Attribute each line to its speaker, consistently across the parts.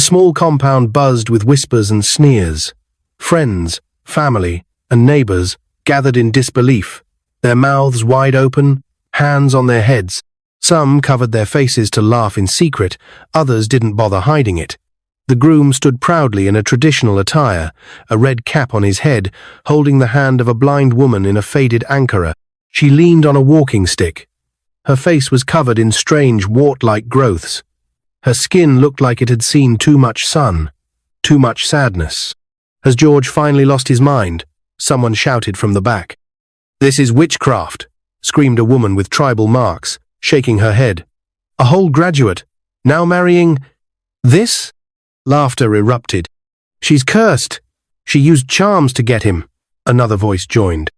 Speaker 1: The small compound buzzed with whispers and sneers. Friends, family, and neighbors gathered in disbelief, their mouths wide open, hands on their heads. Some covered their faces to laugh in secret, others didn't bother hiding it. The groom stood proudly in a traditional attire, a red cap on his head, holding the hand of a blind woman in a faded ankara. She leaned on a walking stick. Her face was covered in strange wart-like growths. Her skin looked like it had seen too much sun, too much sadness. Has George finally lost his mind? Someone shouted from the back. "This is witchcraft," screamed a woman with tribal marks, shaking her head. "A whole graduate, now marrying this?" Laughter erupted. "She's cursed. She used charms to get him," another voice joined.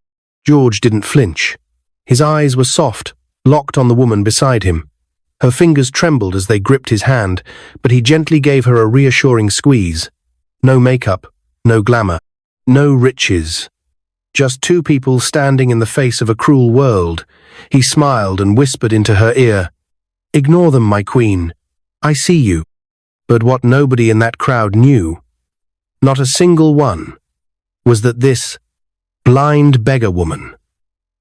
Speaker 1: George didn't flinch. His eyes were soft, locked on the woman beside him. Her fingers trembled as they gripped his hand, but he gently gave her a reassuring squeeze. No makeup, no glamour, no riches. Just two people standing in the face of a cruel world. He smiled and whispered into her ear, "Ignore them, my queen. I see you." But what nobody in that crowd knew, not a single one, was that this blind beggar woman,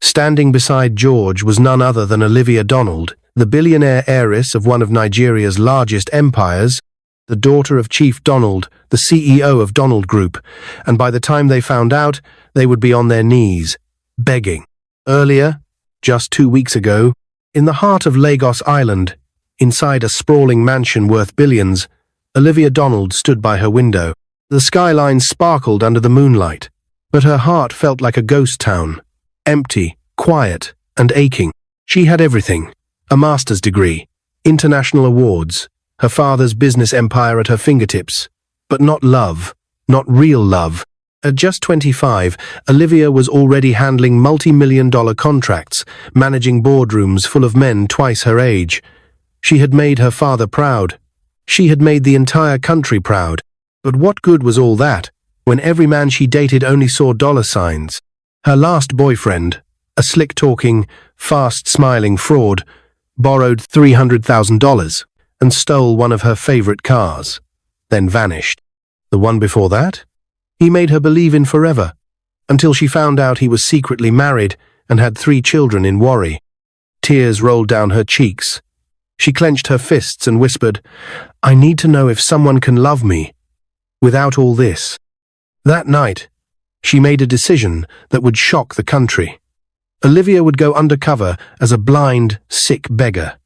Speaker 1: standing beside George, was none other than Olivia Donald, the billionaire heiress of one of Nigeria's largest empires, the daughter of Chief Donald, the CEO of Donald Group, and by the time they found out, they would be on their knees, begging. Earlier, just 2 weeks ago, in the heart of Lagos Island, inside a sprawling mansion worth billions, Olivia Donald stood by her window. The skyline sparkled under the moonlight, but her heart felt like a ghost town, empty, quiet, and aching. She had everything: a master's degree, international awards, her father's business empire at her fingertips, but not love, not real love. At just 25, Olivia was already handling multi-million-dollar contracts, managing boardrooms full of men twice her age. She had made her father proud. She had made the entire country proud. But what good was all that, when every man she dated only saw dollar signs? Her last boyfriend, a slick-talking, fast-smiling fraud, borrowed $300,000 and stole one of her favorite cars, then vanished. The one before that? He made her believe in forever, until she found out he was secretly married and had 3 children in Warri. Tears rolled down her cheeks. She clenched her fists and whispered, "I need to know if someone can love me without all this." That night, she made a decision that would shock the country. Olivia would go undercover as a blind, sick beggar.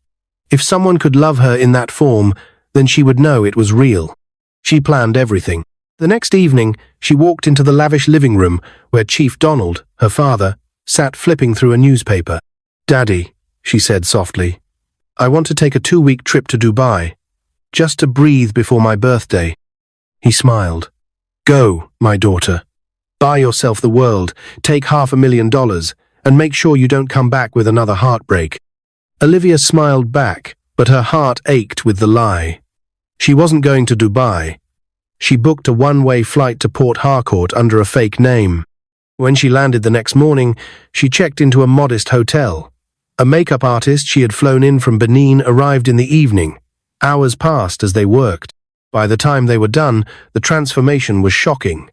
Speaker 1: If someone could love her in that form, then she would know it was real. She planned everything. The next evening, she walked into the lavish living room where Chief Donald, her father, sat flipping through a newspaper. "Daddy," she said softly, "I want to take a 2-week trip to Dubai, just to breathe before my birthday." He smiled. "Go, my daughter. Buy yourself the world, take $500,000, and make sure you don't come back with another heartbreak." Olivia smiled back, but her heart ached with the lie. She wasn't going to Dubai. She booked a one-way flight to Port Harcourt under a fake name. When she landed the next morning, she checked into a modest hotel. A makeup artist she had flown in from Benin arrived in the evening. Hours passed as they worked. By the time they were done, the transformation was shocking.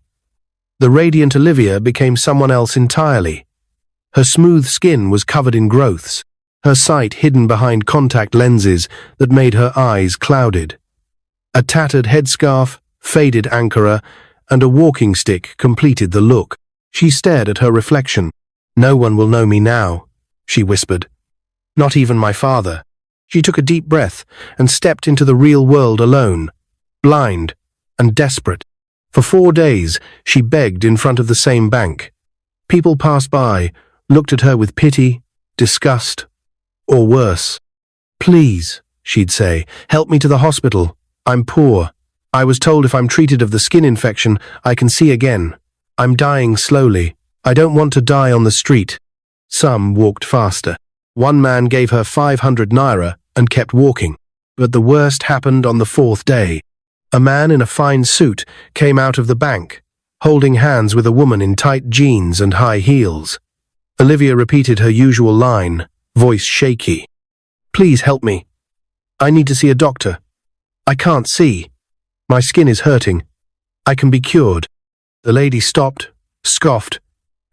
Speaker 1: The radiant Olivia became someone else entirely. Her smooth skin was covered in growths, her sight hidden behind contact lenses that made her eyes clouded. A tattered headscarf, faded ankara, and a walking stick completed the look. She stared at her reflection. "No one will know me now," she whispered. "Not even my father." She took a deep breath and stepped into the real world alone, blind and desperate. For 4 days, she begged in front of the same bank. People passed by, looked at her with pity, disgust, or worse. "Please," she'd say, "help me to the hospital. I'm poor. I was told if I'm treated of the skin infection, I can see again. I'm dying slowly. I don't want to die on the street." Some walked faster. One man gave her 500 naira and kept walking. But the worst happened on the 4th day. A man in a fine suit came out of the bank, holding hands with a woman in tight jeans and high heels. Olivia repeated her usual line, voice shaky. "Please help me. I need to see a doctor. I can't see." My skin is hurting. I can be cured." The lady stopped, scoffed,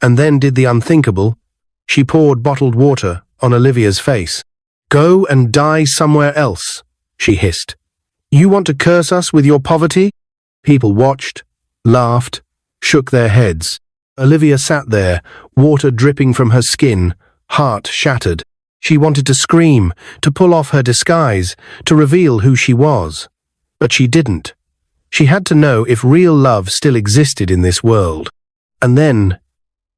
Speaker 1: and then did the unthinkable. She poured bottled water on Olivia's face. "Go and die somewhere else," she hissed. "You want to curse us with your poverty?" People watched, laughed, shook their heads. Olivia sat there, water dripping from her skin, heart shattered. She wanted to scream, to pull off her disguise, to reveal who she was. But she didn't. She had to know if real love still existed in this world. And then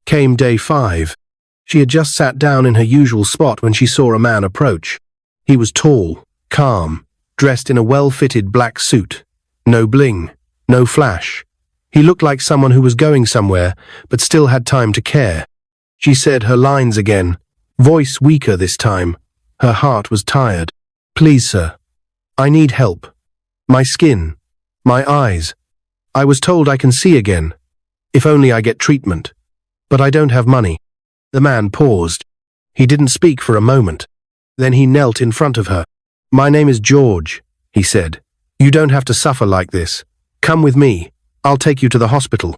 Speaker 1: came day 5. She had just sat down in her usual spot when she saw a man approach. He was tall, calm, dressed in a well-fitted black suit. No bling, no flash. He looked like someone who was going somewhere, but still had time to care. She said her lines again, voice weaker this time. Her heart was tired. "Please, sir. I need help. My skin. My eyes. I was told I can see again. If only I get treatment. But I don't have money." The man paused. He didn't speak for a moment. Then he knelt in front of her. "My name is George," he said. "You don't have to suffer like this. Come with me. I'll take you to the hospital."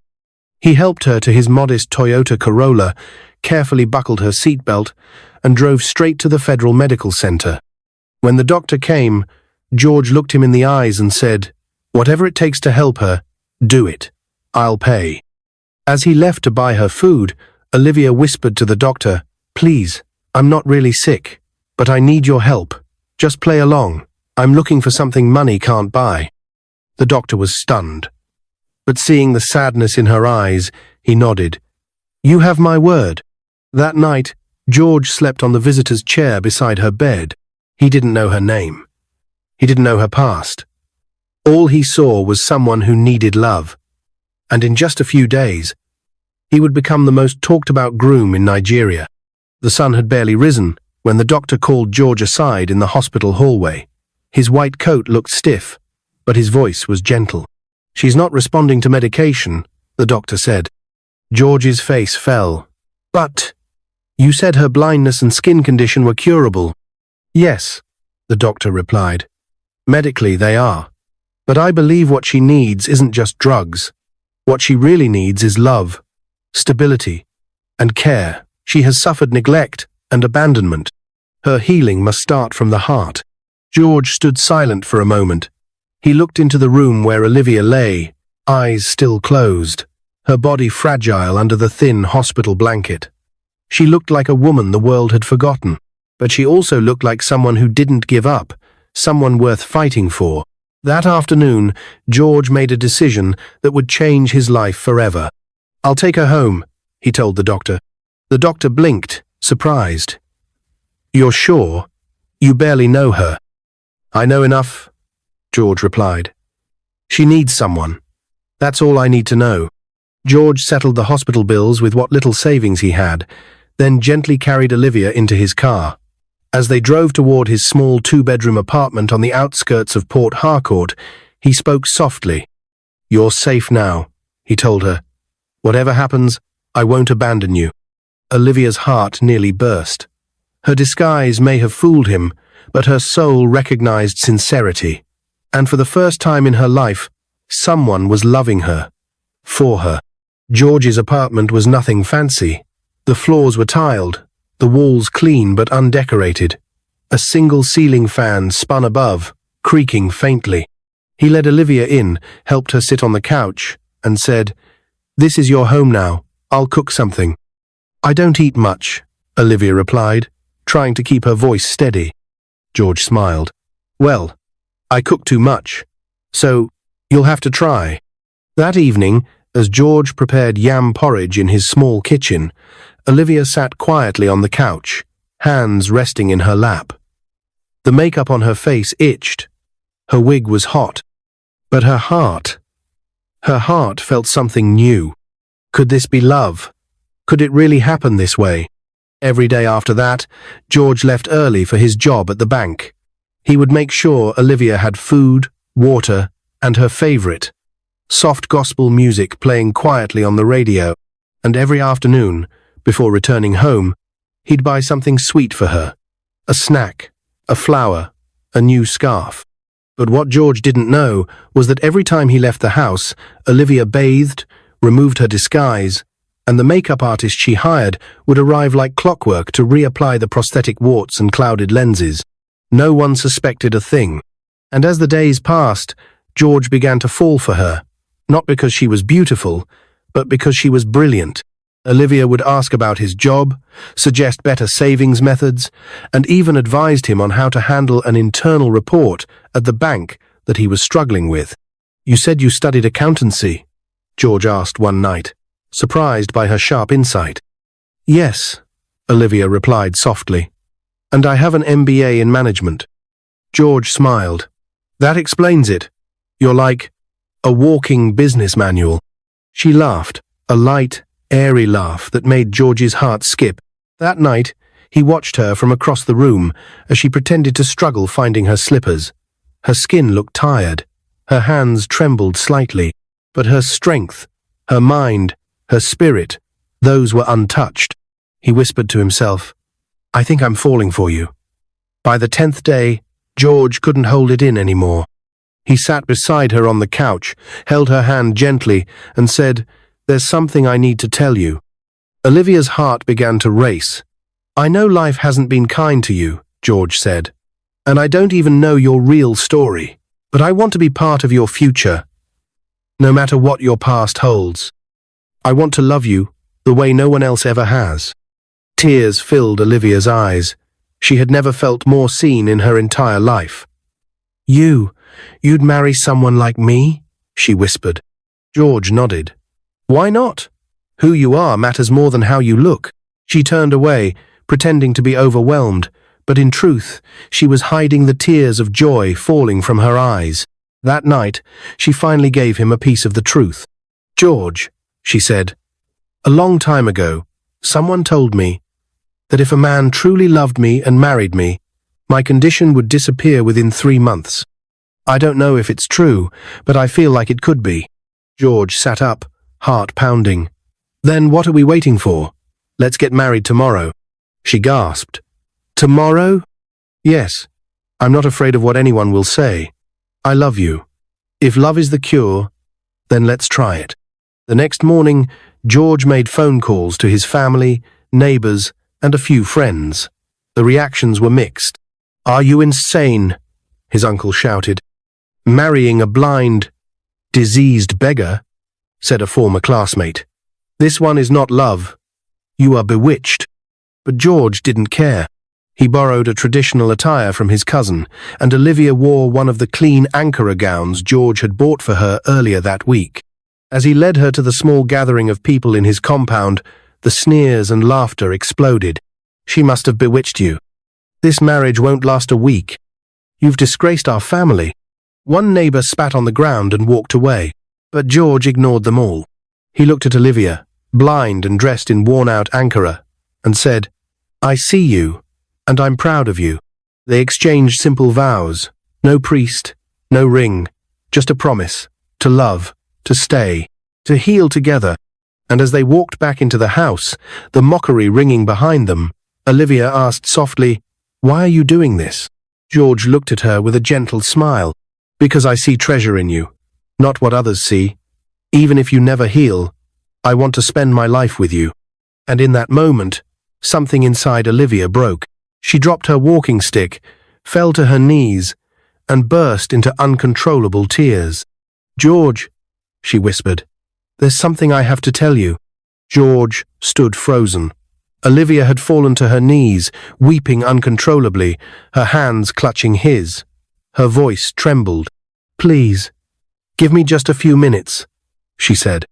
Speaker 1: He helped her to his modest Toyota Corolla, carefully buckled her seatbelt, and drove straight to the Federal Medical Center. When the doctor came, George looked him in the eyes and said, "Whatever it takes to help her, do it. I'll pay." As he left to buy her food, Olivia whispered to the doctor, "Please, I'm not really sick, but I need your help. Just play along. I'm looking for something money can't buy." The doctor was stunned. But seeing the sadness in her eyes, he nodded. "You have my word." That night, George slept on the visitor's chair beside her bed. He didn't know her name. He didn't know her past. All he saw was someone who needed love. And in just a few days, he would become the most talked-about groom in Nigeria. The sun had barely risen when the doctor called George aside in the hospital hallway. His white coat looked stiff, but his voice was gentle. "She's not responding to medication," the doctor said. George's face fell. "But you said her blindness and skin condition were curable." "Yes," the doctor replied. "Medically, they are. But I believe what she needs isn't just drugs. What she really needs is love, stability, and care. She has suffered neglect and abandonment. Her healing must start from the heart." George stood silent for a moment. He looked into the room where Olivia lay, eyes still closed, her body fragile under the thin hospital blanket. She looked like a woman the world had forgotten, but she also looked like someone who didn't give up, someone worth fighting for. That afternoon, George made a decision that would change his life forever. "I'll take her home," he told the doctor. The doctor blinked, surprised. "You're sure? You barely know her." "I know enough," George replied. "She needs someone. That's all I need to know." George settled the hospital bills with what little savings he had, then gently carried Olivia into his car. As they drove toward his small 2-bedroom apartment on the outskirts of Port Harcourt, he spoke softly. "You're safe now," he told her. "Whatever happens, I won't abandon you." Olivia's heart nearly burst. Her disguise may have fooled him, but her soul recognized sincerity. And for the first time in her life, someone was loving her. For her. George's apartment was nothing fancy. The floors were tiled, the walls clean but undecorated. A single ceiling fan spun above, creaking faintly. He led Olivia in, helped her sit on the couch, and said, "This is your home now. I'll cook something." "I don't eat much," Olivia replied, trying to keep her voice steady. George smiled. "Well, I cook too much, so you'll have to try." That evening, as George prepared yam porridge in his small kitchen, Olivia sat quietly on the couch, hands resting in her lap. The makeup on her face itched. Her wig was hot. But her heart felt something new. Could this be love? Could it really happen this way? Every day after that, George left early for his job at the bank. He would make sure Olivia had food, water, and her favorite, soft gospel music playing quietly on the radio, and every afternoon, before returning home, he'd buy something sweet for her, a snack, a flower, a new scarf. But what George didn't know was that every time he left the house, Olivia bathed, removed her disguise, and the makeup artist she hired would arrive like clockwork to reapply the prosthetic warts and clouded lenses. No one suspected a thing. And as the days passed, George began to fall for her, not because she was beautiful, but because she was brilliant. Olivia would ask about his job, suggest better savings methods, and even advised him on how to handle an internal report at the bank that he was struggling with. "You said you studied accountancy?" George asked one night, surprised by her sharp insight. "Yes," Olivia replied softly, "and I have an MBA in management." George smiled. "That explains it. You're like a walking business manual." She laughed, a light, airy laugh that made George's heart skip. That night, he watched her from across the room as she pretended to struggle finding her slippers. Her skin looked tired, her hands trembled slightly, but her strength, her mind, her spirit, those were untouched. He whispered to himself, "I think I'm falling for you." By the 10th day, George couldn't hold it in anymore. He sat beside her on the couch, held her hand gently, and said, "There's something I need to tell you." Olivia's heart began to race. "I know life hasn't been kind to you," George said, "and I don't even know your real story, but I want to be part of your future, no matter what your past holds. I want to love you the way no one else ever has." Tears filled Olivia's eyes. She had never felt more seen in her entire life. You'd marry someone like me?" she whispered. George nodded. "Why not? Who you are matters more than how you look." She turned away, pretending to be overwhelmed, but in truth, she was hiding the tears of joy falling from her eyes. That night, she finally gave him a piece of the truth. "George," she said, "a long time ago, someone told me that if a man truly loved me and married me, my condition would disappear within 3 months. I don't know if it's true, but I feel like it could be." George sat up, heart pounding. "Then what are we waiting for? Let's get married tomorrow." She gasped. "Tomorrow?" "Yes. I'm not afraid of what anyone will say. I love you. If love is the cure, then let's try it." The next morning, George made phone calls to his family, neighbors, and a few friends. The reactions were mixed. "Are you insane?" his uncle shouted. "Marrying a blind, diseased beggar," said a former classmate. "This one is not love. You are bewitched." But George didn't care. He borrowed a traditional attire from his cousin, and Olivia wore one of the clean Ankara gowns George had bought for her earlier that week. As he led her to the small gathering of people in his compound, the sneers and laughter exploded. "She must have bewitched you. This marriage won't last a week. You've disgraced our family." One neighbor spat on the ground and walked away, but George ignored them all. He looked at Olivia, blind and dressed in worn-out Ankara, and said, "I see you, and I'm proud of you." They exchanged simple vows, no priest, no ring, just a promise, to love, to stay, to heal together. And as they walked back into the house, the mockery ringing behind them, Olivia asked softly, "Why are you doing this?" George looked at her with a gentle smile. "Because I see treasure in you, not what others see. Even if you never heal, I want to spend my life with you." And in that moment, something inside Olivia broke. She dropped her walking stick, fell to her knees, and burst into uncontrollable tears. "George," she whispered, "there's something I have to tell you." George stood frozen. Olivia had fallen to her knees, weeping uncontrollably, her hands clutching his. Her voice trembled. "Please, give me just a few minutes," she said.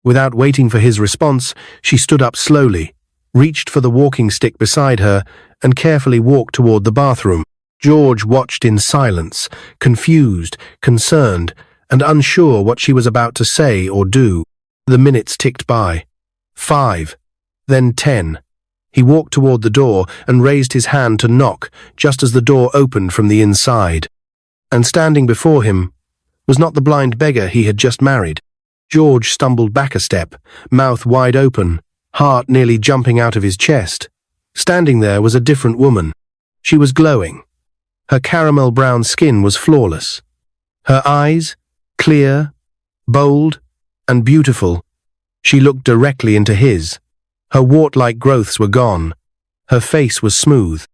Speaker 1: Without waiting for his response, she stood up slowly, reached for the walking stick beside her, and carefully walked toward the bathroom. George watched in silence, confused, concerned, and unsure what she was about to say or do. The minutes ticked by. 5, then 10. He walked toward the door and raised his hand to knock just as the door opened from the inside. And standing before him was not the blind beggar he had just married. George stumbled back a step, mouth wide open, heart nearly jumping out of his chest. Standing there was a different woman. She was glowing. Her caramel-brown skin was flawless, Her eyes, clear, bold, and beautiful. She looked directly into his. Her wart-like growths were gone. Her face was smooth.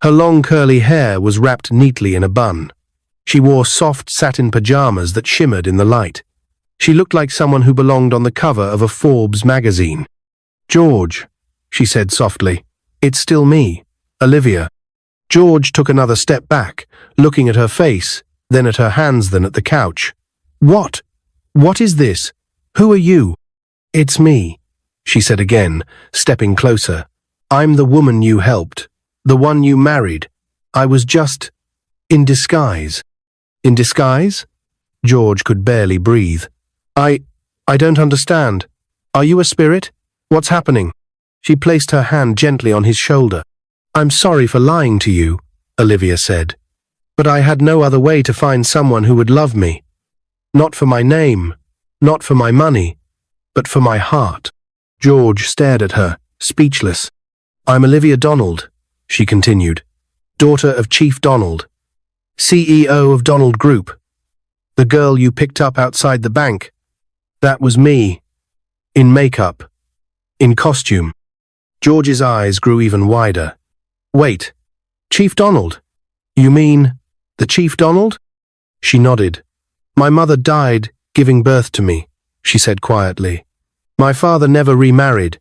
Speaker 1: Her long curly hair was wrapped neatly in a bun. She wore soft satin pajamas that shimmered in the light. She looked like someone who belonged on the cover of a Forbes magazine. "George," she said softly, "it's still me, Olivia." George took another step back, looking at her face, then at her hands, then at the couch. "What? What is this? Who are you?" "It's me," she said again, stepping closer. "I'm the woman you helped, the one you married. I was just in disguise." "In disguise?" George could barely breathe. I don't understand. Are you a spirit? What's happening?" She placed her hand gently on his shoulder. "I'm sorry for lying to you," Olivia said. "But I had no other way to find someone who would love me. Not for my name, not for my money, but for my heart." George stared at her, speechless. "I'm Olivia Donald," she continued, "daughter of Chief Donald, CEO of Donald Group. The girl you picked up outside the bank. That was me. In makeup. In costume." George's eyes grew even wider. "Wait, Chief Donald? You mean the Chief Donald?" She nodded. "My mother died giving birth to me," she said quietly. "My father never remarried.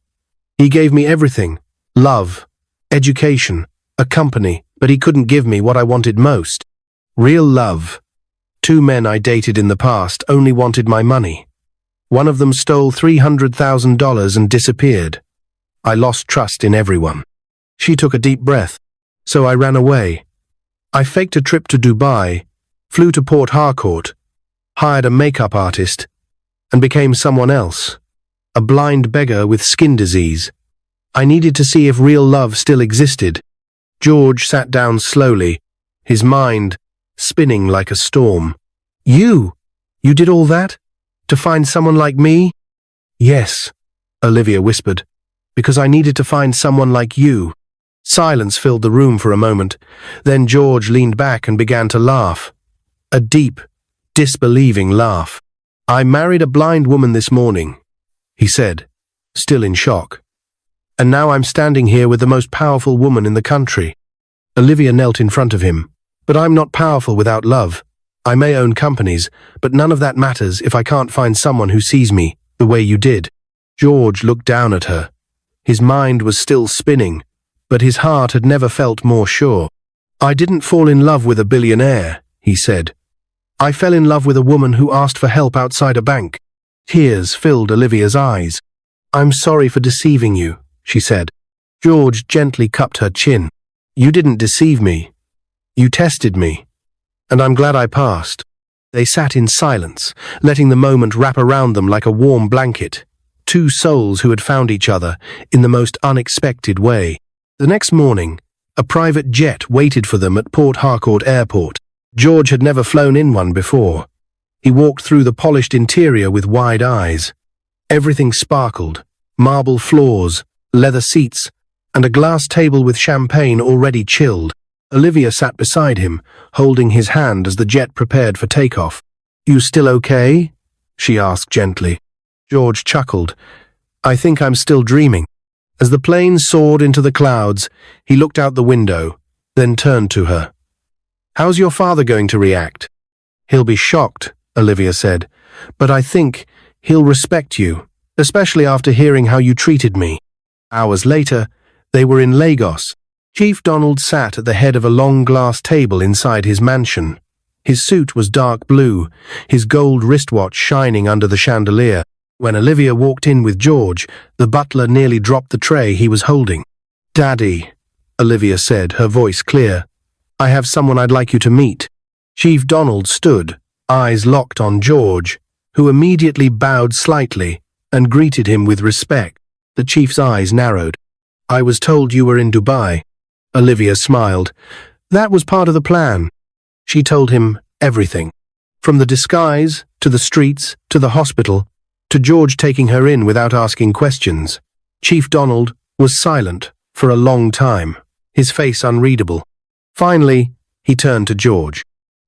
Speaker 1: He gave me everything, love, education, a company, but he couldn't give me what I wanted most. Real love. 2 men I dated in the past only wanted my money. One of them stole $300,000 and disappeared. I lost trust in everyone." She took a deep breath. "So I ran away. I faked a trip to Dubai, flew to Port Harcourt, hired a makeup artist, and became someone else. A blind beggar with skin disease. I needed to see if real love still existed." George sat down slowly, his mind spinning like a storm. You did all that? To find someone like me?" "Yes," Olivia whispered, "because I needed to find someone like you." Silence filled the room for a moment. Then George leaned back and began to laugh. A deep, disbelieving laugh. "I married a blind woman this morning," he said, still in shock. "And now I'm standing here with the most powerful woman in the country." Olivia knelt in front of him. "But I'm not powerful without love. I may own companies, but none of that matters if I can't find someone who sees me the way you did." George looked down at her. His mind was still spinning, but his heart had never felt more sure. "I didn't fall in love with a billionaire," he said. "I fell in love with a woman who asked for help outside a bank." Tears filled Olivia's eyes. "I'm sorry for deceiving you," she said. George gently cupped her chin. "You didn't deceive me. You tested me. And I'm glad I passed." They sat in silence, letting the moment wrap around them like a warm blanket. 2 souls who had found each other in the most unexpected way. The next morning, a private jet waited for them at Port Harcourt Airport. George had never flown in one before. He walked through the polished interior with wide eyes. Everything sparkled: marble floors, leather seats, and a glass table with champagne already chilled. Olivia sat beside him, holding his hand as the jet prepared for takeoff. "You still okay?" she asked gently. George chuckled. "I think I'm still dreaming." As the plane soared into the clouds, he looked out the window, then turned to her. "How's your father going to react?" "He'll be shocked," Olivia said, "but I think he'll respect you, especially after hearing how you treated me." Hours later, they were in Lagos. Chief Donald sat at the head of a long glass table inside his mansion. His suit was dark blue, his gold wristwatch shining under the chandelier. When Olivia walked in with George, the butler nearly dropped the tray he was holding. "Daddy," Olivia said, her voice clear, "I have someone I'd like you to meet." Chief Donald stood, eyes locked on George, who immediately bowed slightly and greeted him with respect. The chief's eyes narrowed. "I was told you were in Dubai." Olivia smiled. That was part of the plan. She told him everything. From the disguise, to the streets, to the hospital, to George taking her in without asking questions. Chief Donald was silent for a long time, his face unreadable. Finally, he turned to George.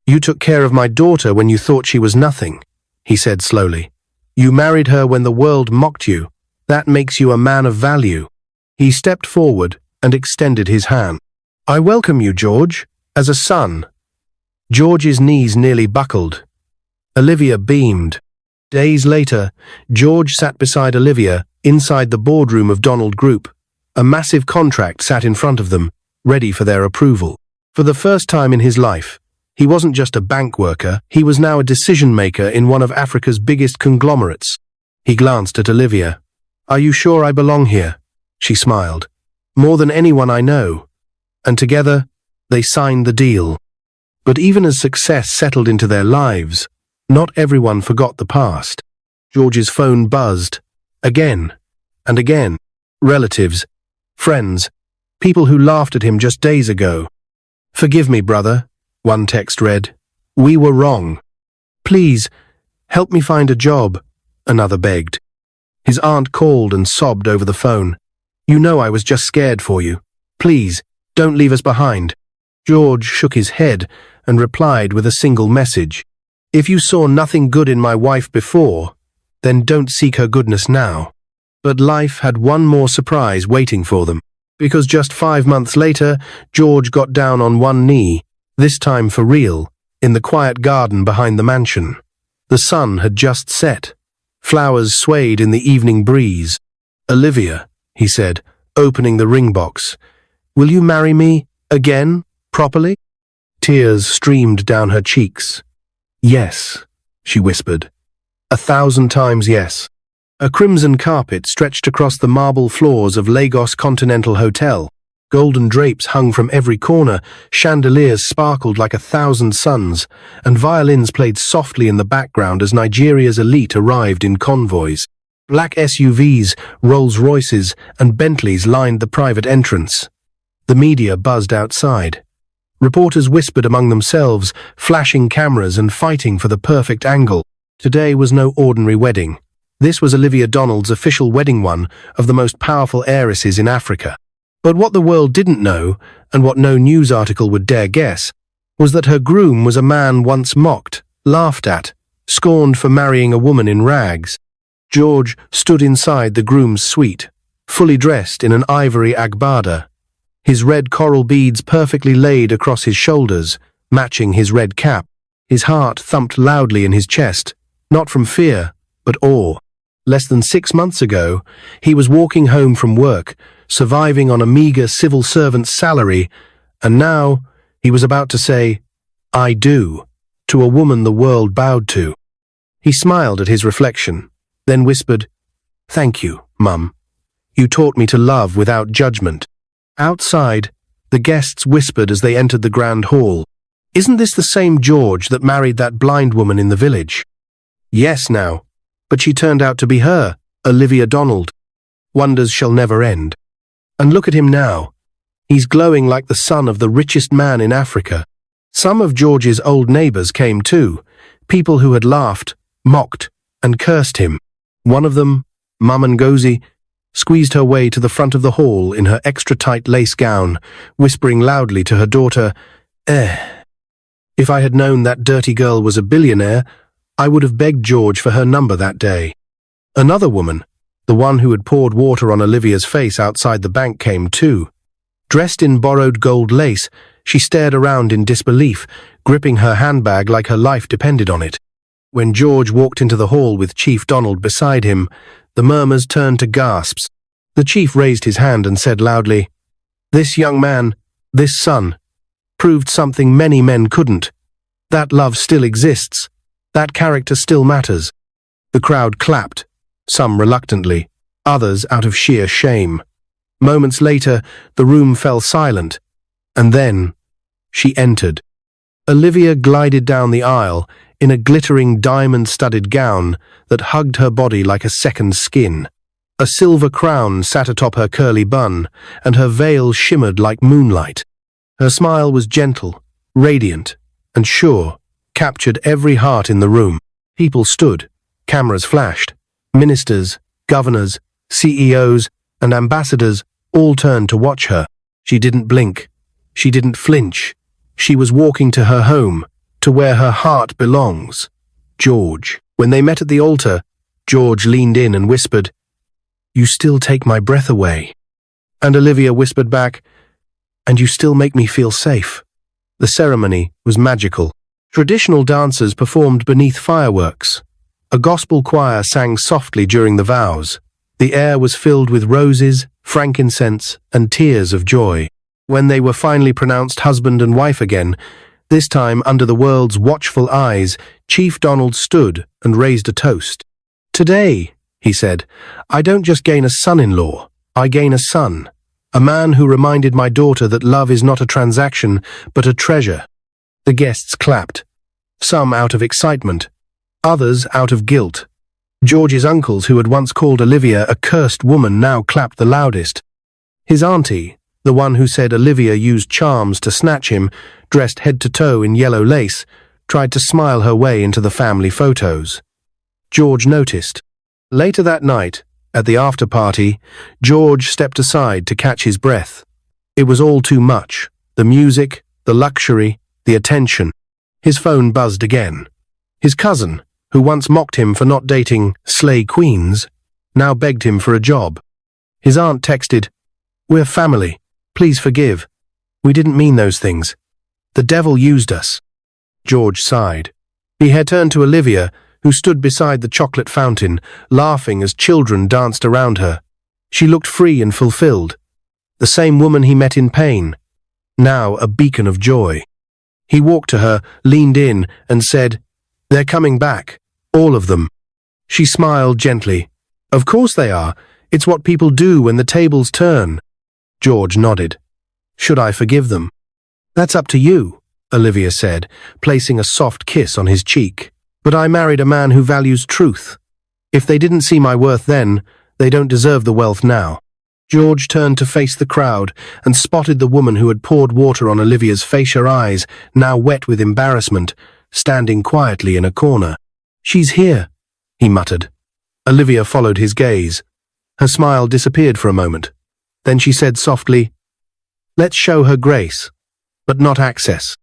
Speaker 1: You took care of my daughter when you thought she was nothing, he said slowly. You married her when the world mocked you. That makes you a man of value. He stepped forward and extended his hand. I welcome you, George, as a son. George's knees nearly buckled. Olivia beamed. Days later, George sat beside Olivia inside the boardroom of Donald Group. A massive contract sat in front of them, ready for their approval. For the first time in his life, he wasn't just a bank worker, he was now a decision-maker in one of Africa's biggest conglomerates. He glanced at Olivia. Are you sure I belong here? She smiled. More than anyone I know. And together, they signed the deal. But even as success settled into their lives, not everyone forgot the past. George's phone buzzed. Again and again. Relatives, friends, people who laughed at him just days ago. Forgive me, brother, one text read. We were wrong. Please, help me find a job, another begged. His aunt called and sobbed over the phone. You know I was just scared for you. Please, don't leave us behind. George shook his head and replied with a single message. If you saw nothing good in my wife before, then don't seek her goodness now. But life had one more surprise waiting for them, because just 5 months later, George got down on one knee, this time for real, in the quiet garden behind the mansion. The sun had just set. Flowers swayed in the evening breeze. Olivia, he said, opening the ring box, will you marry me, again, properly? Tears streamed down her cheeks. Yes, she whispered. 1,000 times yes. A crimson carpet stretched across the marble floors of Lagos Continental Hotel. Golden drapes hung from every corner, chandeliers sparkled like 1,000 suns, and violins played softly in the background as Nigeria's elite arrived in convoys. Black SUVs, Rolls-Royces, and Bentleys lined the private entrance. The media buzzed outside. Reporters whispered among themselves, flashing cameras and fighting for the perfect angle. Today was no ordinary wedding. This was Olivia Donald's official wedding, one of the most powerful heiresses in Africa. But what the world didn't know, and what no news article would dare guess, was that her groom was a man once mocked, laughed at, scorned for marrying a woman in rags. George stood inside the groom's suite, fully dressed in an ivory agbada, his red coral beads perfectly laid across his shoulders, matching his red cap. His heart thumped loudly in his chest, not from fear, but awe. Less than 6 months ago, he was walking home from work, surviving on a meager civil servant's salary, and now he was about to say, I do, to a woman the world bowed to. He smiled at his reflection, then whispered, Thank you, Mum. You taught me to love without judgment. Outside, the guests whispered as they entered the grand hall. Isn't this the same George that married that blind woman in the village? Yes, now. But she turned out to be her, Olivia Donald. Wonders shall never end. And look at him now. He's glowing like the son of the richest man in Africa. Some of George's old neighbors came too, people who had laughed, mocked, and cursed him. One of them, Mum Ngozi, squeezed her way to the front of the hall in her extra-tight lace gown, whispering loudly to her daughter, If I had known that dirty girl was a billionaire, I would have begged George for her number that day. Another woman, the one who had poured water on Olivia's face outside the bank, came too. Dressed in borrowed gold lace, she stared around in disbelief, gripping her handbag like her life depended on it. When George walked into the hall with Chief Donald beside him, the murmurs turned to gasps. The chief raised his hand and said loudly, This young man, this son, proved something many men couldn't. That love still exists. That character still matters. The crowd clapped, some reluctantly, others out of sheer shame. Moments later, the room fell silent, and then she entered. Olivia glided down the aisle in a glittering diamond-studded gown that hugged her body like a second skin. A silver crown sat atop her curly bun, and her veil shimmered like moonlight. Her smile was gentle, radiant, and sure, captured every heart in the room. People stood, cameras flashed. Ministers, governors, CEOs, and ambassadors all turned to watch her. She didn't blink. She didn't flinch. She was walking to her home, to where her heart belongs, George. When they met at the altar, George leaned in and whispered, "You still take my breath away." And Olivia whispered back, "And you still make me feel safe." The ceremony was magical. Traditional dancers performed beneath fireworks. A gospel choir sang softly during the vows. The air was filled with roses, frankincense, and tears of joy. When they were finally pronounced husband and wife again, this time under the world's watchful eyes, Chief Donald stood and raised a toast. "Today," he said, "I don't just gain a son-in-law, I gain a son, a man who reminded my daughter that love is not a transaction, but a treasure." The guests clapped, some out of excitement, others out of guilt. George's uncles, who had once called Olivia a cursed woman, now clapped the loudest. His auntie, the one who said Olivia used charms to snatch him, dressed head to toe in yellow lace, tried to smile her way into the family photos. George noticed. Later that night, at the after-party, George stepped aside to catch his breath. It was all too much. The music, the luxury, the attention. His phone buzzed again. His cousin, who once mocked him for not dating slay queens, now begged him for a job. His aunt texted, "We're family. Please forgive. We didn't mean those things. The devil used us." George sighed. He had turned to Olivia, who stood beside the chocolate fountain, laughing as children danced around her. She looked free and fulfilled. The same woman he met in pain, now a beacon of joy. He walked to her, leaned in, and said, "They're coming back. All of them." She smiled gently. "Of course they are. It's what people do when the tables turn." George nodded. "Should I forgive them?" "That's up to you," Olivia said, placing a soft kiss on his cheek. "But I married a man who values truth. If they didn't see my worth then, they don't deserve the wealth now." George turned to face the crowd and spotted the woman who had poured water on Olivia's face, her eyes, now wet with embarrassment, standing quietly in a corner. "She's here," he muttered. Olivia followed his gaze. Her smile disappeared for a moment. Then she said softly, "Let's show her grace, but not access."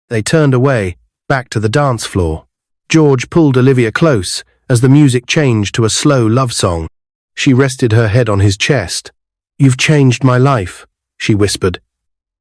Speaker 1: They turned away, back to the dance floor. George pulled Olivia close as the music changed to a slow love song. She rested her head on his chest. "You've changed my life," she whispered.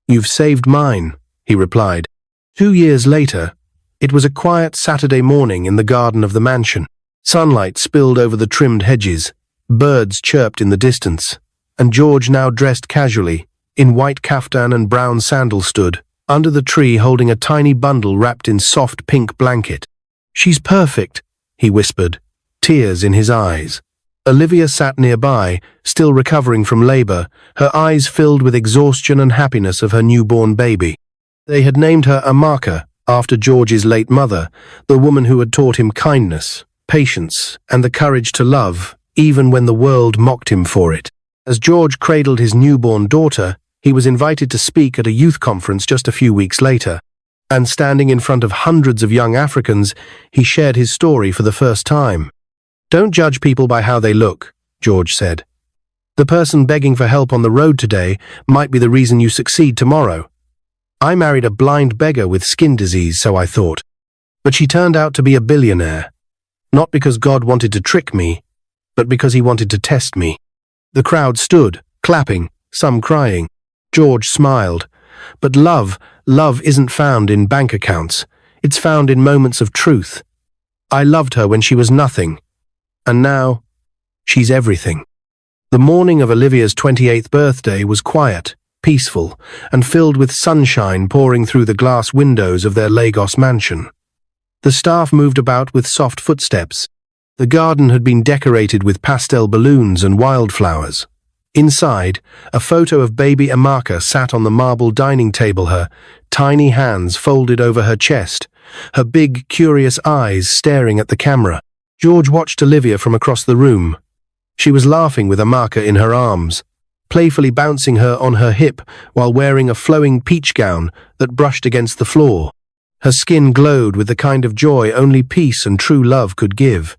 Speaker 1: "You've saved mine," he replied. 2 years later, it was a quiet Saturday morning in the garden of the mansion. Sunlight spilled over the trimmed hedges, birds chirped in the distance, and George, now dressed casually, in white kaftan and brown sandals, stood under the tree holding a tiny bundle wrapped in soft pink blanket. "She's perfect," he whispered, tears in his eyes. Olivia sat nearby, still recovering from labor, her eyes filled with exhaustion and happiness of her newborn baby. They had named her Amaka, after George's late mother, the woman who had taught him kindness, patience, and the courage to love, even when the world mocked him for it. As George cradled his newborn daughter, he was invited to speak at a youth conference just a few weeks later. And standing in front of hundreds of young Africans, he shared his story for the first time. "Don't judge people by how they look," George said. "The person begging for help on the road today might be the reason you succeed tomorrow. I married a blind beggar with skin disease, so I thought. But she turned out to be a billionaire. Not because God wanted to trick me, but because he wanted to test me." The crowd stood, clapping, some crying. George smiled. "But love isn't found in bank accounts. It's found in moments of truth. I loved her when she was nothing. And now, she's everything." The morning of Olivia's 28th birthday was quiet, peaceful, and filled with sunshine pouring through the glass windows of their Lagos mansion. The staff moved about with soft footsteps. The garden had been decorated with pastel balloons and wildflowers. Inside, a photo of baby Amaka sat on the marble dining table, her tiny hands folded over her chest, her big, curious eyes staring at the camera. George watched Olivia from across the room. She was laughing with Amaka in her arms, playfully bouncing her on her hip while wearing a flowing peach gown that brushed against the floor. Her skin glowed with the kind of joy only peace and true love could give.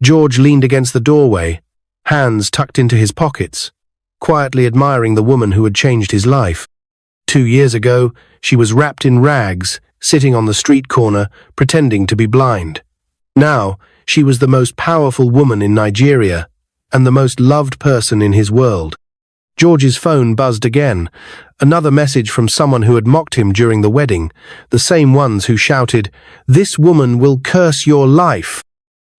Speaker 1: George leaned against the doorway, hands tucked into his pockets, quietly admiring the woman who had changed his life. 2 years ago, she was wrapped in rags, sitting on the street corner, pretending to be blind. Now, she was the most powerful woman in Nigeria, and the most loved person in his world. George's phone buzzed again, another message from someone who had mocked him during the wedding, the same ones who shouted, "This woman will curse your life."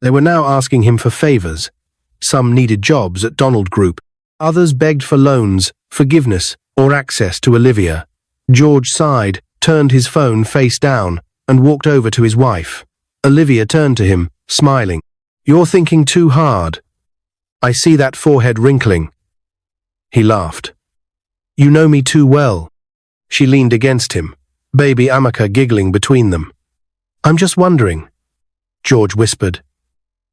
Speaker 1: They were now asking him for favors. Some needed jobs at Donald Group. Others begged for loans, forgiveness, or access to Olivia. George sighed, turned his phone face down, and walked over to his wife. Olivia turned to him, smiling. "You're thinking too hard. I see that forehead wrinkling." He laughed. "You know me too well." She leaned against him, baby Amaka giggling between them. "I'm just wondering," George whispered,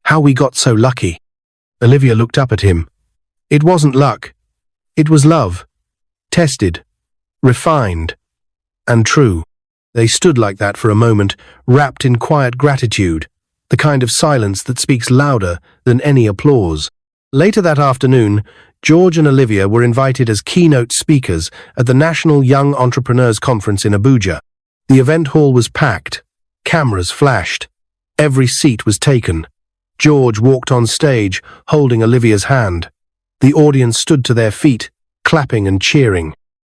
Speaker 1: "how we got so lucky." Olivia looked up at him. It wasn't luck. It was love. Tested, refined, and true. They stood like that for a moment, wrapped in quiet gratitude, the kind of silence that speaks louder than any applause. Later that afternoon, George and Olivia were invited as keynote speakers at the National Young Entrepreneurs Conference in Abuja. The event hall was packed. Cameras flashed. Every seat was taken. George walked on stage, holding Olivia's hand. The audience stood to their feet, clapping and cheering.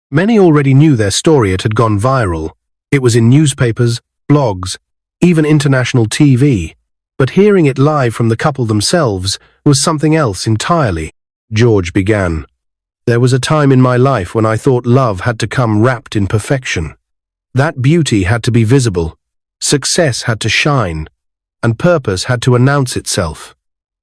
Speaker 1: Many already knew their story. It had gone viral. It was in newspapers, blogs, even international TV. But hearing it live from the couple themselves was something else entirely. George began. "There was a time in my life when I thought love had to come wrapped in perfection. That beauty had to be visible, success had to shine, and purpose had to announce itself.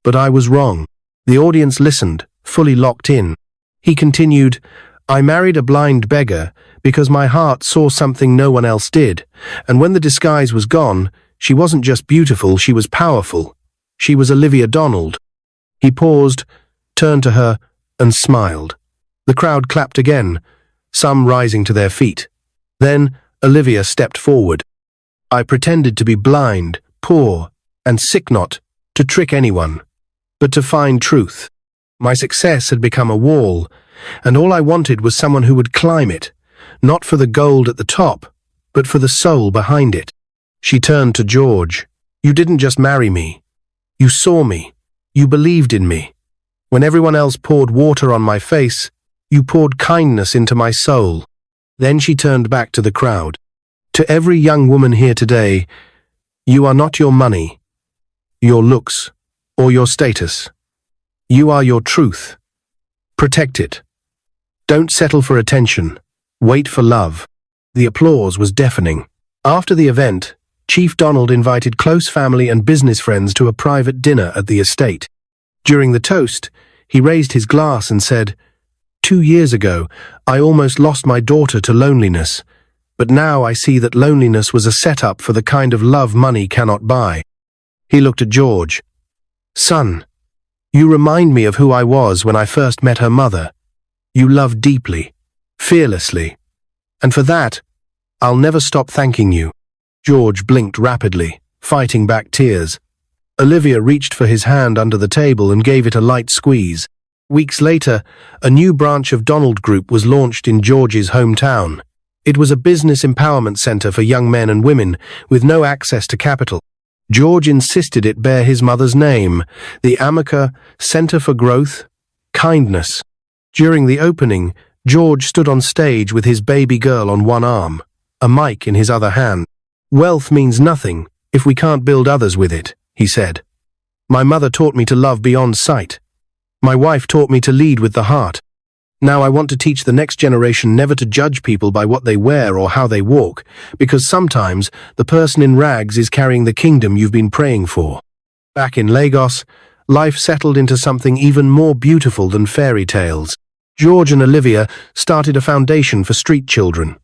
Speaker 1: But I was wrong." The audience listened, fully locked in. He continued, "I married a blind beggar because my heart saw something no one else did, and when the disguise was gone, she wasn't just beautiful, she was powerful. She was Olivia Donald." He paused, turned to her, and smiled. The crowd clapped again, some rising to their feet. Then Olivia stepped forward. "I pretended to be blind, poor, and sick, not to trick anyone, but to find truth. My success had become a wall, and all I wanted was someone who would climb it, not for the gold at the top, but for the soul behind it." She turned to George. "You didn't just marry me. You saw me. You believed in me. When everyone else poured water on my face, you poured kindness into my soul." Then she turned back to the crowd. "To every young woman here today, you are not your money, your looks, or your status. You are your truth. Protect it. Don't settle for attention. Wait for love." The applause was deafening. After the event, Chief Donald invited close family and business friends to a private dinner at the estate. During the toast, he raised his glass and said, "2 years ago, I almost lost my daughter to loneliness, but now I see that loneliness was a setup for the kind of love money cannot buy." He looked at George. "Son, you remind me of who I was when I first met her mother. You loved deeply, fearlessly, and for that, I'll never stop thanking you." George blinked rapidly, fighting back tears. Olivia reached for his hand under the table and gave it a light squeeze. Weeks later, a new branch of Donald Group was launched in George's hometown. It was a business empowerment center for young men and women with no access to capital. George insisted it bear his mother's name, the Amaka Center for Growth, Kindness. During the opening, George stood on stage with his baby girl on one arm, a mic in his other hand. "Wealth means nothing if we can't build others with it," he said. "My mother taught me to love beyond sight. My wife taught me to lead with the heart. Now I want to teach the next generation never to judge people by what they wear or how they walk, because sometimes the person in rags is carrying the kingdom you've been praying for." Back in Lagos, life settled into something even more beautiful than fairy tales. George and Olivia started a foundation for street children.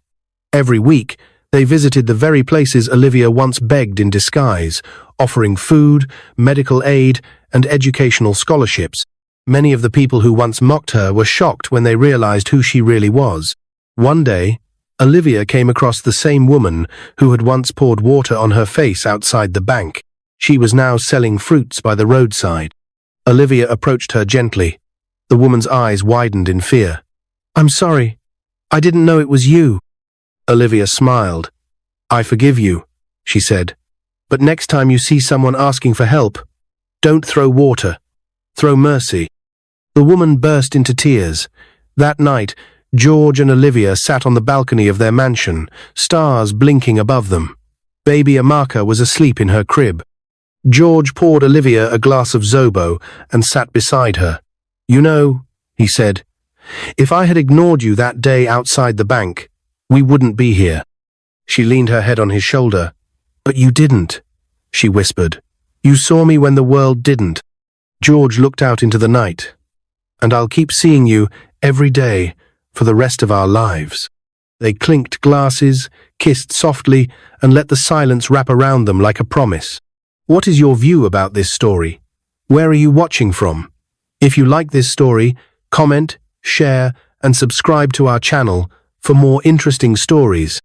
Speaker 1: Every week, they visited the very places Olivia once begged in disguise, offering food, medical aid, and educational scholarships. Many of the people who once mocked her were shocked when they realized who she really was. One day, Olivia came across the same woman who had once poured water on her face outside the bank. She was now selling fruits by the roadside. Olivia approached her gently. The woman's eyes widened in fear. "I'm sorry. I didn't know it was you." Olivia smiled. I forgive you, she said. But next time you see someone asking for help, don't throw water. Throw mercy. The woman burst into tears. That night, George and Olivia sat on the balcony of their mansion, stars blinking above them. Baby Amaka was asleep in her crib. George poured Olivia a glass of Zobo and sat beside her. You know, he said, if I had ignored you that day outside the bank, we wouldn't be here. She leaned her head on his shoulder. But you didn't, she whispered. You saw me when the world didn't. George looked out into the night. And I'll keep seeing you every day for the rest of our lives. They clinked glasses, kissed softly, and let the silence wrap around them like a promise. What is your view about this story? Where are you watching from? If you like this story, comment, share, and subscribe to our channel for more interesting stories.